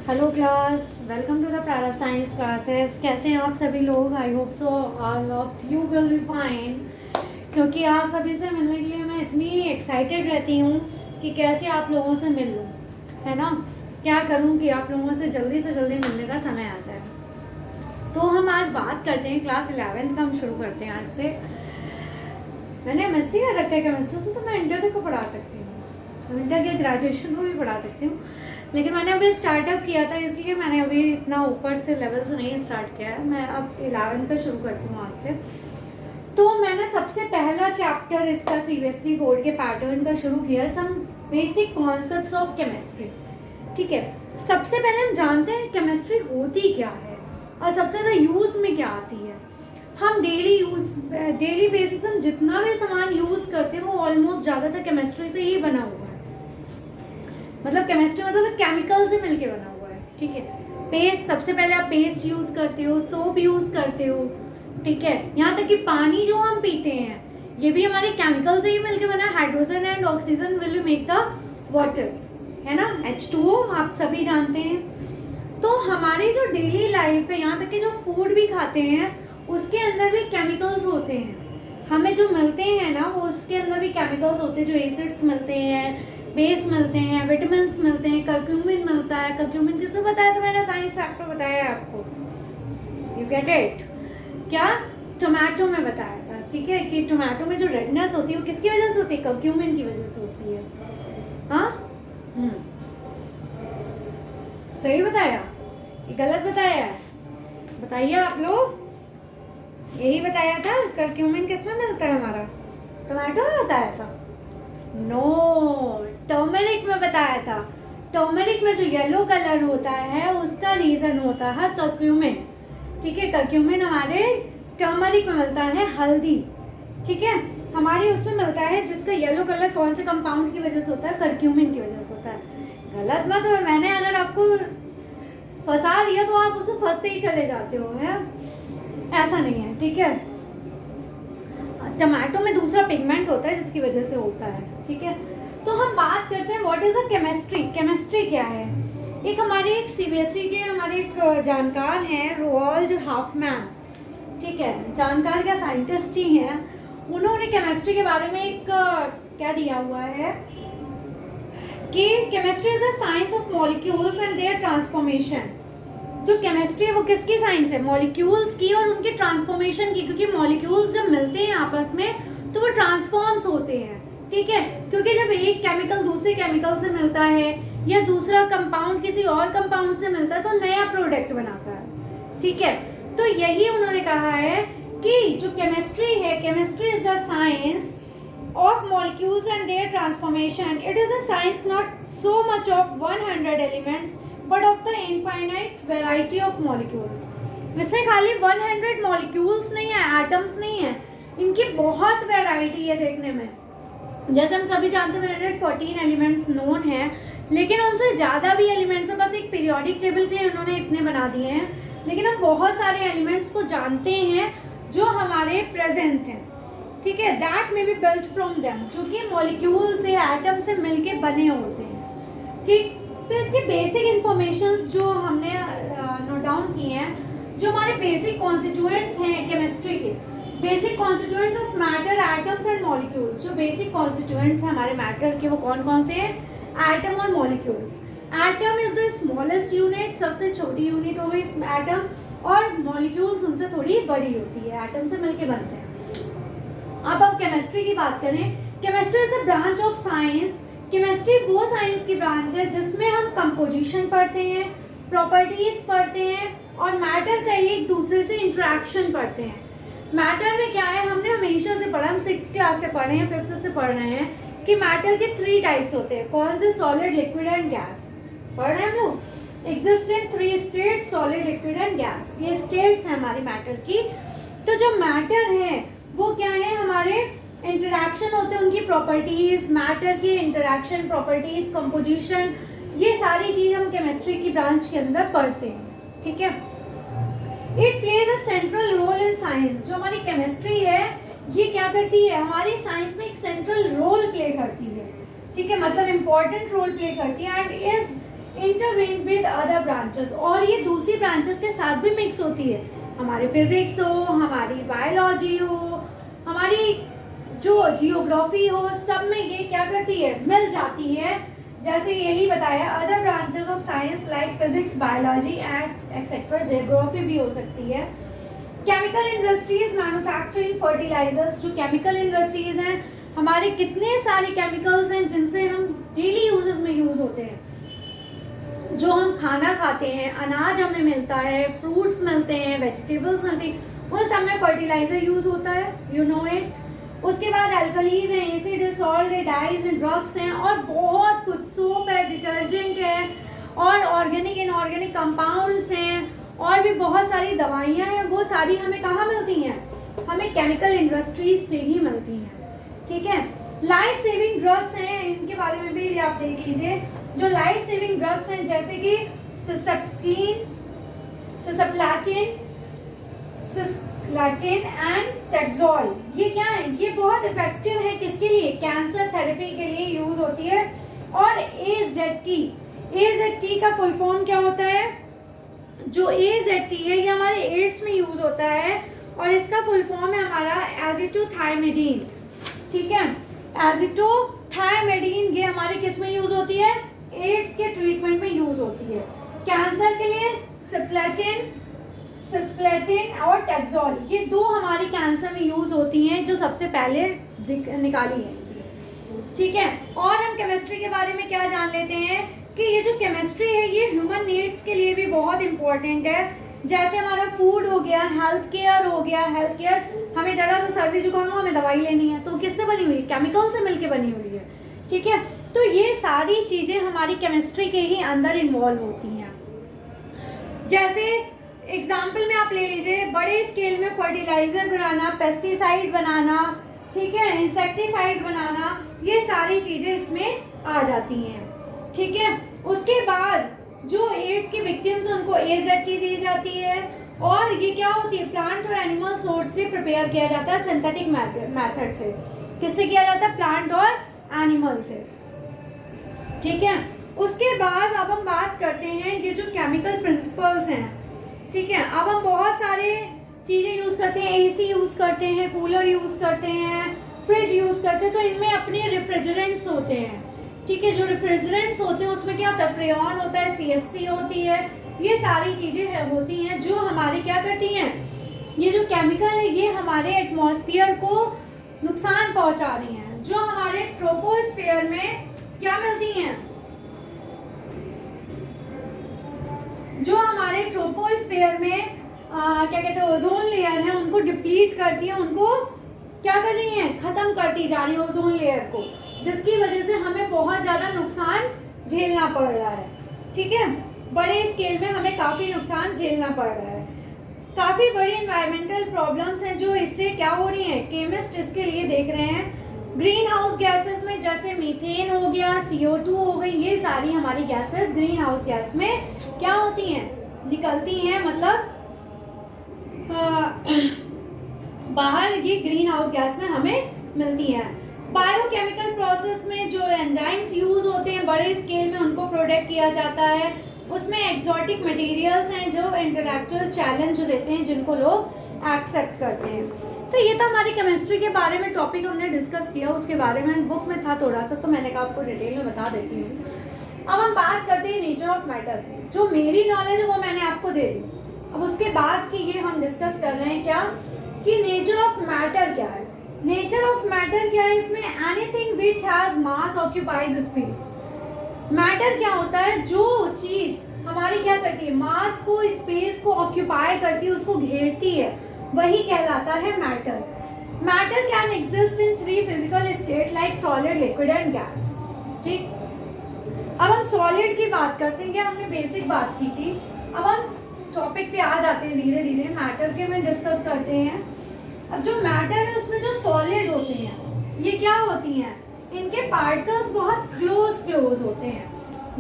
Hello class, welcome to the Prarambh science classes. कैसे हैं आप सभी लोग? I hope so all of you will be fine. क्योंकि आप सभी से मिलने के लिए मैं इतनी एक्साइटेड रहती हूँ कि कैसे आप लोगों से मिल लूँ, है ना। क्या करूँ कि आप लोगों से जल्दी मिलने का समय आ जाए। तो हम आज बात करते हैं क्लास 11th का। हम शुरू करते हैं आज से। मैंने MSc कर रखा है केमिस्ट्री से, तो मैं इंटर तक को पढ़ा सकती हूँ, इंटर के ग्रेजुएशन को भी पढ़ा सकती हूँ। लेकिन मैंने अभी स्टार्टअप किया था, इसलिए मैंने अभी इतना ऊपर से लेवल से नहीं स्टार्ट किया है। मैं अब 11th का शुरू करती हूँ आज से। तो मैंने सबसे पहला चैप्टर इसका CBSE बोर्ड के पैटर्न का शुरू किया, some basic concepts of chemistry. ठीक है, सबसे पहले हम जानते हैं केमिस्ट्री होती क्या है और सबसे ज़्यादा यूज़ में क्या आती है। हम डेली बेसिस हम जितना भी सामान यूज़ करते हैं वो ऑलमोस्ट ज़्यादातर केमिस्ट्री से ही बना हुआ है। मतलब केमिस्ट्री मतलब केमिकल से मिलके बना हुआ है। ठीक है, पेस्ट, सबसे पहले आप पेस्ट यूज़ करते हो, सोप यूज़ करते हो। ठीक है, यहाँ तक कि पानी जो हम पीते हैं ये भी हमारे केमिकल से ही मिलके बना है। Hydrogen and oxygen will be make the water, है ना, H2O, आप सभी जानते हैं। तो हमारी जो डेली लाइफ है, यहाँ तक कि जो फूड भी खाते हैं उसके अंदर भी केमिकल्स होते हैं। हमें जो मिलते हैं ना वो उसके अंदर भी केमिकल्स होते हैं, जो एसिड्स मिलते हैं, बेस मिलते हैं, विटामिन्स मिलते हैं, कर्क्यूमिन मिलता है। कर्क्यूमिन किसको बताया था मैंने? साइंस फैक्टर बताया है आपको, यू गेट इट। क्या? टोमेटो में बताया था। ठीक है, कि टोमेटो में जो रेडनेस होती है वो किसकी वजह से होती है? कर्क्यूमिन की वजह से होती है। हाँ, सही बताया, ये गलत बताया है? बताइए आप लोग। यही बताया था, कर्क्यूमिन किस में मिलता है हमारा? टोमेटो में बताया था? नो, टर्मरिक में बताया था। टर्मरिक में जो येलो कलर होता है उसका रीजन होता है कर्क्यूमिन। ठीक है, कर्क्यूमिन हमारे टर्मरिक में मिलता है, हल्दी। ठीक है, हमारी उसमें मिलता है जिसका येलो कलर कौन से कंपाउंड की वजह से होता है? कर्क्यूमिन की वजह से होता है। गलत मत हो, मैंने अगर आपको फंसा दिया तो आप उसे फंसते ही चले जाते हो, है ऐसा नहीं है। ठीक है, टमाटो में दूसरा पिगमेंट होता है जिसकी वजह से होता है। ठीक है, तो हम बात करते हैं what is a chemistry. Chemistry क्या है? एक हमारे एक CBSE के हमारे एक जानकार हैं, रोआल्ड हॉफमैन। ठीक है, जानकार क्या, साइंटिस्ट ही हैं। उन्होंने केमिस्ट्री के बारे में एक क्या दिया हुआ है कि chemistry is the science of molecules and their transformation. जो केमिस्ट्री है वो किसकी साइंस है? मॉलिक्यूल्स की और उनके ट्रांसफॉर्मेशन की। क्योंकि मॉलिक्यूल्स जब मिलते हैं आपस में तो वो ट्रांसफॉर्म्स होते हैं। ठीक है, क्योंकि जब एक केमिकल दूसरे केमिकल से मिलता है या दूसरा कंपाउंड किसी और कंपाउंड से मिलता है तो नया प्रोडक्ट बनाता है। ठीक है, तो यही उन्होंने कहा है कि जो केमिस्ट्री है, chemistry is the science of molecules and their transformation. It is a science not so much of 100 elements but of the infinite variety of molecules. इसमें खाली 100 molecules नहीं है, atoms नहीं है, इनकी बहुत वैरायटी है देखने में। जैसे हम सभी जानते हैं 114 एलिमेंट्स नोन है, लेकिन उनसे ज़्यादा भी एलिमेंट्स है। बस एक पीरियोडिक टेबल के लिए उन्होंने इतने बना दिए हैं, लेकिन हम बहुत सारे एलिमेंट्स को जानते हैं जो हमारे प्रेजेंट हैं। ठीक है, that may be built from them, जो कि मॉलिक्यूल से, एटम से मिलके बने होते हैं। ठीक, तो इसके बेसिक इंफॉर्मेशंस जो हमने नोट डाउन किए हैं, जो हमारे बेसिक कॉन्स्टिट्यूएंट्स हैं केमिस्ट्री के, basic constituents of matter, atoms and molecules. जो बेसिक कॉन्स्टिट्यूएंट्स हैं हमारे मैटर के वो कौन कौन से हैं? एटम और molecules. Atom is the smallest unit, सबसे छोटी यूनिट हो गई एटम, और मॉलिक्यूल्स उनसे थोड़ी बड़ी होती है, एटम से मिलके बनते हैं। अब केमिस्ट्री की बात करें, chemistry is the branch of science. Chemistry वो साइंस की ब्रांच है जिसमें हम कंपोजिशन पढ़ते हैं, प्रॉपर्टीज पढ़ते हैं और मैटर का एक दूसरे से इंटरेक्शन पढ़ते हैं। मैटर में क्या है, हमने हमेशा से पढ़ा, हम 6th क्लास से पढ़े हैं, 5th से पढ़ रहे हैं कि मैटर के 3 टाइप्स होते हैं। कौन से? Solid, liquid and gas. पढ़ रहे हैं हम लोग। Exist in 3 states, solid, liquid and gas. ये स्टेट्स हैं हमारी मैटर की। तो जो मैटर है वो क्या है? हमारे इंटरेक्शन होते हैं, उनकी प्रॉपर्टीज, मैटर की इंटरेक्शन, प्रॉपर्टीज, कंपोजिशन, ये सारी चीज़ हम केमिस्ट्री की ब्रांच के अंदर पढ़ते हैं। ठीक है, it plays a central role in science. जो हमारी केमिस्ट्री है ये क्या करती है? हमारी साइंस में एक सेंट्रल रोल प्ले करती है। ठीक है, मतलब इंपॉर्टेंट रोल प्ले करती है and is intervene with other branches, और ये दूसरी ब्रांचेस के साथ भी मिक्स होती है। हमारी फिजिक्स हो, हमारी बायोलॉजी हो, हमारी जो जियोग्राफी हो, सब में ये क्या करती है, मिल जाती है। जैसे यही बताया, other branches of science like physics, biology and etcetera, geography भी हो सकती है। केमिकल इंडस्ट्रीज मैन्युफैक्चरिंग फर्टिलाइजर्स, जो केमिकल इंडस्ट्रीज हैं, हमारे कितने सारे केमिकल्स हैं जिनसे हम डेली यूजेस में यूज होते हैं। जो हम खाना खाते हैं, अनाज हमें मिलता है, फ्रूट्स मिलते हैं, वेजिटेबल्स मिलती हैं, उन सब में फर्टिलाइजर यूज होता है, यू नो इट। उसके बाद एल्कलीज हैं, एसिड है, सॉल्ट है, डाइज हैं, ड्रग्स हैं, और बहुत कुछ, सोप है, डिटर्जेंट है, और ऑर्गेनिक इनऑर्गेनिक कंपाउंड्स हैं, और भी बहुत सारी दवाइयाँ हैं। वो सारी हमें कहाँ मिलती हैं, हमें केमिकल इंडस्ट्रीज से ही मिलती हैं, ठीक है। लाइफ सेविंग ड्रग्स हैं, इनके बारे में भी आप देख लीजिए। जो लाइफ सेविंग ड्रग्स हैं जैसे कि सिस्प्लाटिन एंड टेक्सोल, ये क्या है, ये बहुत इफेक्टिव है, किसके लिए, कैंसर थेरेपी के लिए यूज होती है। और AZT का फुल फॉर्म क्या होता है, जो AZT है ये हमारे एड्स में यूज होता है, और इसका फुल फॉर्म है हमारा एजिटोथायमिडीन, ठीक है। एजिटोथायमिडीन ये हमारे किस में यूज होती है, एड्स के ट्रीटमेंट में यूज होती है। कैंसर के लिए सिस्प्लेटिन और टेक्सोल, ये दो हमारी कैंसर में यूज होती हैं, जो सबसे पहले निकाली है, ठीक है। और हम केमिस्ट्री के बारे में क्या जान लेते हैं कि ये जो केमिस्ट्री है ये ह्यूमन नीड्स के लिए भी बहुत इंपॉर्टेंट है। जैसे हमारा फूड हो गया, हेल्थ केयर हो गया, हेल्थ केयर हमें जरा सा सर्दी जुकाम हो, हमें दवाई लेनी है, तो किससे बनी हुई है, केमिकल से मिलके बनी हुई है, ठीक है। तो ये सारी चीज़ें हमारी केमिस्ट्री के ही अंदर इन्वॉल्व होती हैं। जैसे एग्जाम्पल में आप ले लीजिए, बड़े स्केल में फर्टिलाइजर बनाना, पेस्टिसाइड बनाना, ठीक है, इंसेक्टिसाइड बनाना, ये सारी चीज़ें इसमें आ जाती हैं, ठीक है। उसके बाद जो एड्स की विक्टिम्स हैं उनको AZT दी जाती है, और ये क्या होती है, प्लांट और एनिमल सोर्स से प्रिपेयर किया जाता है, सिंथेटिक मेथड से। किससे किया जाता है, प्लांट और एनिमल से, ठीक है। उसके बाद अब हम बात करते हैं ये जो केमिकल प्रिंसिपल्स हैं, ठीक है। अब हम बहुत सारे चीज़ें यूज़ करते हैं, AC यूज़ करते हैं, कूलर यूज़ करते हैं, फ्रिज यूज़ करते हैं, तो इनमें अपने रेफ्रिजरेंट्स होते हैं, ठीक है। जो रेफ्रिजरेंट्स होते हैं उसमें क्या होता है, फ्रेऑन होता है, CFC होती है, ये सारी चीज़ें होती हैं जो हमारी क्या करती हैं, ये जो केमिकल है ये हमारे एटमॉस्फेयर को नुकसान पहुंचा रही हैं। जो हमारे ट्रोपोस्फेयर में क्या मिलती हैं, जो हमारे ट्रोपोस्फेयर में क्या कहते हैं, ओजोन लेयर है, उनको डिप्लीट करती है, उनको क्या कर रही हैं, खत्म करती जा रही है ओजोन लेयर को, जिसकी वजह से हमें बहुत ज़्यादा नुकसान झेलना पड़ रहा है, ठीक है। बड़े स्केल में हमें काफ़ी नुकसान झेलना पड़ रहा है। काफ़ी बड़ी इन्वायरमेंटल प्रॉब्लम्स हैं जो इससे क्या हो रही हैं, केमिस्ट इसके लिए देख रहे हैं। ग्रीन हाउस गैसेस में जैसे मीथेन हो गया, CO2 हो गई, ये सारी हमारी गैसेस ग्रीन हाउस गैस में क्या होती हैं, निकलती हैं, मतलब बाहर ये ग्रीन हाउस गैस में हमें मिलती हैं। बायोकेमिकल प्रोसेस में जो एंजाइम्स यूज होते हैं बड़े स्केल में, उनको प्रोडक्ट किया जाता है। उसमें एक्सोटिक मटेरियल्स हैं जो इंटेलेक्चुअल चैलेंज जो देते हैं, जिनको लोग एक्सेप्ट करते हैं। तो ये तो हमारी केमिस्ट्री के बारे में टॉपिक हमने डिस्कस किया, उसके बारे में बुक में था थोड़ा सा, तो मैंने कहा आपको डिटेल में बता देती हूँ। अब हम बात करते हैं नेचर ऑफ मैटर की। जो मेरी नॉलेज है वो मैंने आपको दे दी, अब उसके बाद की ये हम डिस्कस कर रहे हैं क्या, कि नेचर ऑफ मैटर क्या है। नेचर ऑफ मैटर क्या है, इसमें anything which has mass occupies space. Matter क्या होता है, जो चीज हमारी क्या करती है, मास को, स्पेस को ऑक्यूपाई करती है, उसको घेरती है, वही कहलाता है matter. Matter can exist in 3 physical state like solid, liquid and gas, ठीक। अब हम सॉलिड की बात करते हैं, क्या हमने बेसिक बात की थी, अब हम टॉपिक पे आ जाते हैं धीरे धीरे, मैटर के में डिस्कस करते हैं। अब जो मैटर है उसमें जो सॉलिड होते हैं ये क्या होती हैं, इनके पार्टिकल्स बहुत क्लोज होते हैं।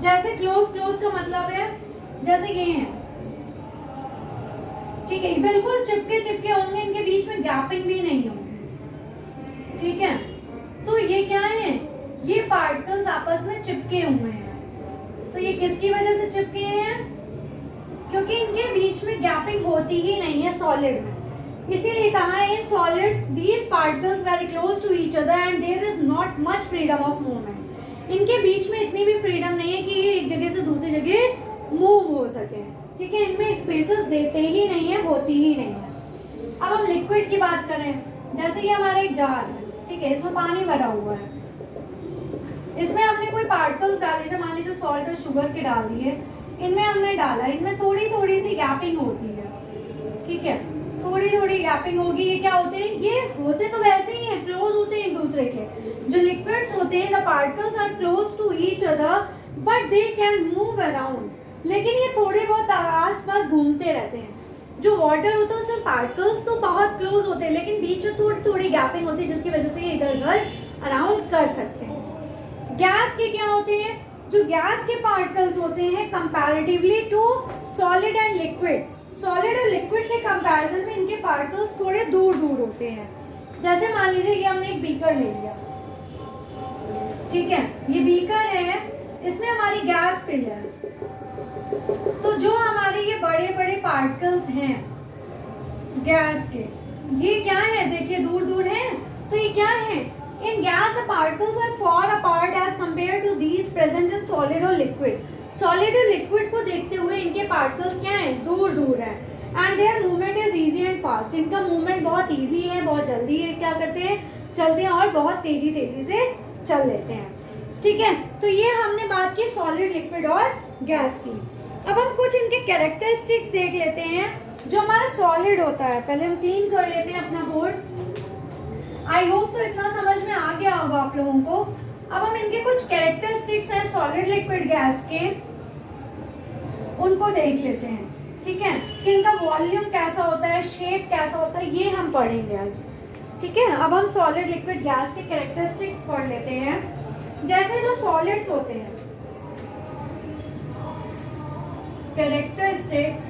जैसे क्लोज का मतलब है जैसे ये हैं, ठीक है, बिल्कुल चिपके होंगे, इनके बीच में गैपिंग भी नहीं होगी, ठीक है। तो ये क्या है, ये पार्टिकल्स आपस में चिपके हुए हैं, तो ये किसकी वजह से चिपके हैं? क्योंकि इनके बीच में गैपिंग होती ही नहीं है सॉलिड में। इसीलिए कहा है in solids these particles very close to each other and there is not much freedom of movement. इनके बीच में इतनी भी फ्रीडम नहीं है कि ये एक जगह से दूसरी जगह मूव हो सके, ठीक है। इनमें स्पेसेस देते ही नहीं है, होती ही नहीं है। अब हम लिक्विड की बात करें, जैसे ये हमारा एक जार है, ठीक है, इसमें पानी भरा हुआ है, इसमें हमने कोई पार्टिकल्स डाले, जो मान लीजिए सॉल्ट और शुगर के डाल दिए, इनमें हमने डाला, इनमें थोड़ी थोड़ी सी गैपिंग होती है, ठीक है, थोड़ी थोड़ी गैपिंग होगी। ये क्या होते हैं? ये होते तो वैसे ही हैं, क्लोज होते हैं एक दूसरे के। जो लिक्विड्स होते हैं, the particles are close to each other but they can move around, लेकिन ये थोड़े बहुत आसपास घूमते रहते हैं। जो वाटर होता है उसमें पार्टिकल्स तो बहुत क्लोज होते हैं, लेकिन बीच में थोड़ी थोड़ी गैपिंग होती है, जिसकी वजह से ये इधर उधर अराउंड कर सकते हैं। गैस के क्या होते हैं? जो गैस के पार्टिकल्स होते हैं comparatively to solid and liquid, solid और लिक्विड के कंपैरिजन में इनके पार्टिकल्स थोड़े दूर दूर होते हैं। जैसे मान लीजिए ये हमने एक बीकर ले लिया, ठीक है, ये बीकर है, इसमें हमारी गैस फिल है, तो जो हमारे ये बड़े बड़े पार्टिकल्स हैं गैस के, ये क्या है? देखिए दूर दूर हैं, तो ये क्या है? In gas the particles are far apart as compare to these present in solid और लिक्विड। सॉलिड और लिक्विड को देखते हुए इनके पार्टिकल्स क्या हैं? दूर दूर हैं। And there movement is easy and fast, इनका मूवमेंट बहुत इजी है, बहुत जल्दी है, क्या करते हैं? चलते हैं, और बहुत तेजी तेजी से चल लेते हैं, ठीक है। तो ये हमने बात की सॉलिड, लिक्विड और गैस की। अब हम कुछ इनके कैरेक्टरिस्टिक्स देख लेते हैं। जो हमारा सॉलिड होता है, पहले हम क्लीन कर लेते हैं अपना बोर्ड। आई होप सो इतना समझ में आ गया होगा आप लोगों को। अब हम इनके कुछ कैरेक्टरिस्टिक्स हैं सॉलिड, लिक्विड, गैस के, उनको देख लेते हैं, ठीक है, कि इनका वॉल्यूम कैसा होता है, शेप कैसा होता है, ये हम पढ़ेंगे आज, ठीक है। अब हम सॉलिड, लिक्विड, गैस के कैरेक्टरिस्टिक्स पढ़ लेते हैं। जैसे जो सॉलिड्स होते हैं, characteristics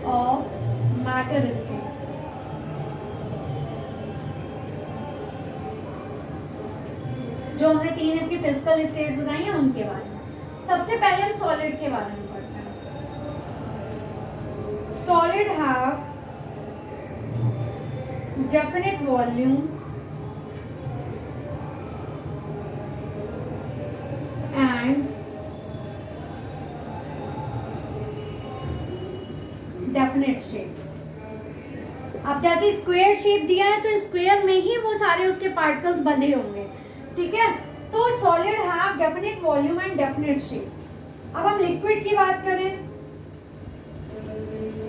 of matter states। जो हमने 3 इसकी फिजिकल स्टेट्स बताई हैं उनके बारे में। सबसे पहले हम सॉलिड के बारे में पढ़ते हैं। Solid have definite volume and definite shape. अब जैसे स्क्वायर शेप दिया है तो स्क्वायर में ही वो सारे उसके पार्टिकल्स बंधे होंगे, ठीक है। तो solid have definite volume and definite shape. अब हम लिक्विड की बात करें,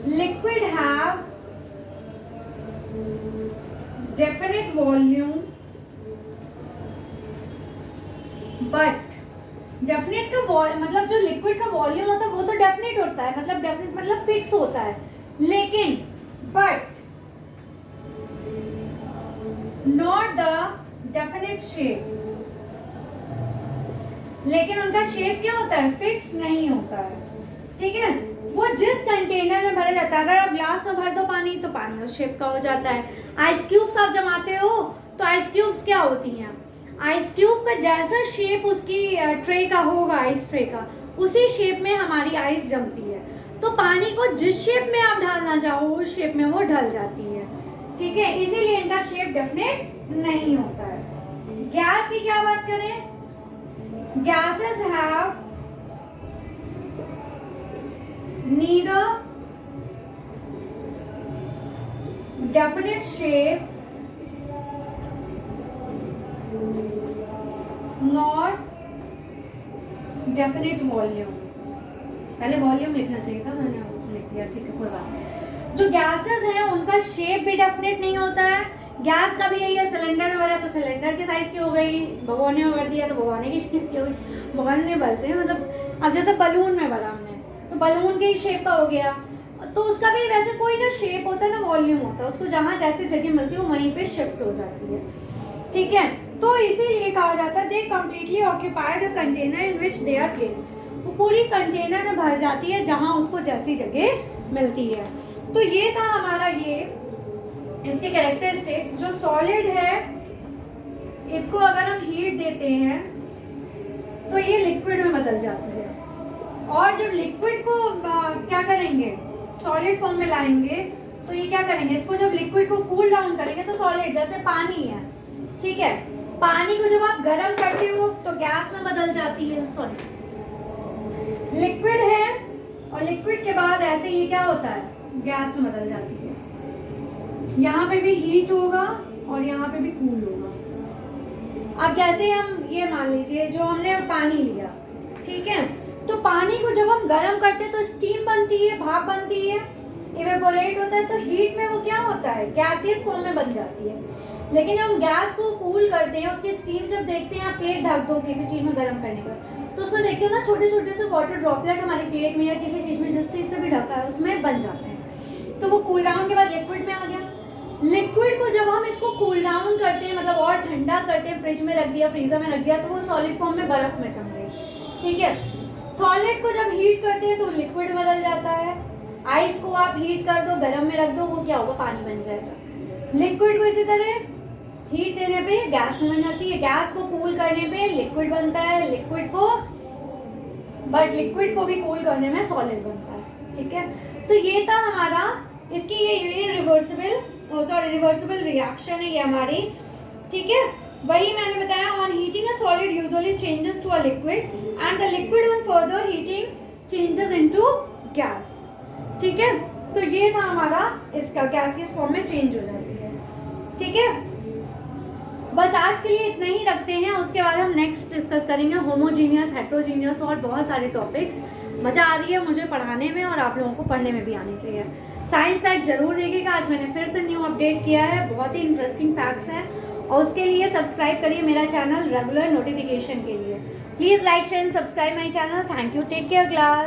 liquid have definite volume but definite का मतलब जो लिक्विड का वॉल्यूम होता है वो तो डेफिनेट होता है, मतलब डेफिनेट मतलब फिक्स होता है, लेकिन but not the definite shape. लेकिन उनका शेप क्या होता है? फिक्स नहीं होता है, ठीक है। वो जिस कंटेनर में भरा जाता है, अगर आप ग्लास में भर दो पानी तो पानी उस शेप का हो जाता है। आइस क्यूब्स आप जमाते हो तो आइस क्यूब्स क्या होती हैं? आइस क्यूब का जैसा शेप उसकी ट्रे का होगा, आइस ट्रे का, उसी शेप में हमारी आइस जमती है। तो पानी को जिस शेप में आप ढालना चाहो उस शेप में वो ढल जाती है, ठीक है। इसीलिए इनका शेप डेफिनेट नहीं होता है। गैस की क्या बात करें? Gases have neither definite shape not definite volume. पहले वॉल्यूम लिखना चाहिए था, मैंने लिख दिया, ठीक है, कोई बात नहीं। जो गैसेस हैं उनका शेप भी डेफिनेट नहीं होता है। गैस का भी यही है, सिलेंडर में भरा तो सिलेंडर के साइज की हो गई, भगोने में भर दिया तो भगोने की शेप की हो गई। भगोने भरते हैं मतलब, अब जैसे बलून में भरा हमने तो बलून के ही शेप का हो गया, तो उसका भी वैसे कोई ना शेप होता है ना वॉल्यूम होता है, उसको जहाँ जैसे जगह मिलती है वो वहीं पे शिफ्ट हो जाती है, ठीक है। तो इसीलिए कहा जाता है they completely occupy the container in which they are placed. वो पूरी कंटेनर में भर जाती है जहाँ उसको जैसी जगह मिलती है। तो ये था हमारा ये इसके कैरेक्टरिस्टिक्स। जो सॉलिड है इसको अगर हम हीट देते हैं तो ये लिक्विड में बदल जाती है। और जब लिक्विड को क्या करेंगे, सॉलिड फॉर्म में लाएंगे, तो ये क्या करेंगे, इसको जब लिक्विड को कूल डाउन करेंगे तो सॉलिड, जैसे पानी है, ठीक है, पानी को जब आप गर्म करते हो तो गैस में बदल जाती है, सॉरी लिक्विड है, और लिक्विड के बाद ऐसे ही क्या होता है, गैस में बदल जाती है। यहाँ पे भी हीट होगा और यहाँ पे भी कूल होगा। अब जैसे हम ये मान लीजिए जो हमने पानी लिया, ठीक है, तो पानी को जब हम गर्म करते हैं तो स्टीम बनती है, भाप बनती है, इवेपोरेट होता है, तो हीट में वो क्या होता है, गैसियस फॉर्म में बन जाती है। लेकिन जब हम गैस को कूल करते हैं, उसकी स्टीम जब देखते हैं, आप प्लेट ढक दो किसी चीज़ में गर्म करने के बाद, तो उसमें देखते हो ना छोटे छोटे से वाटर ड्रॉपलेट हमारी प्लेट में या किसी चीज़ में, जिस चीज़ से भी ढका है उसमें बन जाते हैं। तो वो कूल डाउन के बाद लिक्विड में आ गया। लिक्विड को जब हम इसको कूल डाउन करते हैं, मतलब और ठंडा करते हैं, फ्रिज में रख दिया, फ्रीजर में रख दिया, तो वो सॉलिड फॉर्म में बर्फ में जम गई, ठीक है। सॉलिड को जब हीट करते हैं तो लिक्विड बदल जाता है। आइस को आप हीट कर दो, गर्म में रख दो, वो क्या होगा, पानी बन जाएगा। लिक्विड को इसी तरह हीट देने पे गैस बन जाती है, गैस को कूल करने पे लिक्विड बनता है, लिक्विड को भी कूल करने में सॉलिड बनता है, ठीक है। तो ये था हमारा इसकी ये रिवर्सिबल रिएक्शन है ये हमारी, ठीक है। वही मैंने बताया, on heating a solid usually changes to a liquid and the liquid on further heating changes into gas, ठीक है। तो ये था हमारा, इसका गैसियस फॉर्म में चेंज हो जाती है, ठीक है। बस आज के लिए इतना ही रखते हैं, उसके बाद हम नेक्स्ट डिस्कस करेंगे होमोजीनियस, हेट्रोजीनियस और बहुत सारे टॉपिक्स। मज़ा आ रही है मुझे पढ़ाने में और आप लोगों को पढ़ने में भी आनी चाहिए। साइंस फैक्ट जरूर देखिएगा, आज मैंने फिर से न्यू अपडेट किया है, बहुत ही इंटरेस्टिंग फैक्ट्स हैं, और उसके लिए सब्सक्राइब करिए मेरा चैनल रेगुलर नोटिफिकेशन के लिए। Please like share and subscribe my channel. Thank you, take care class.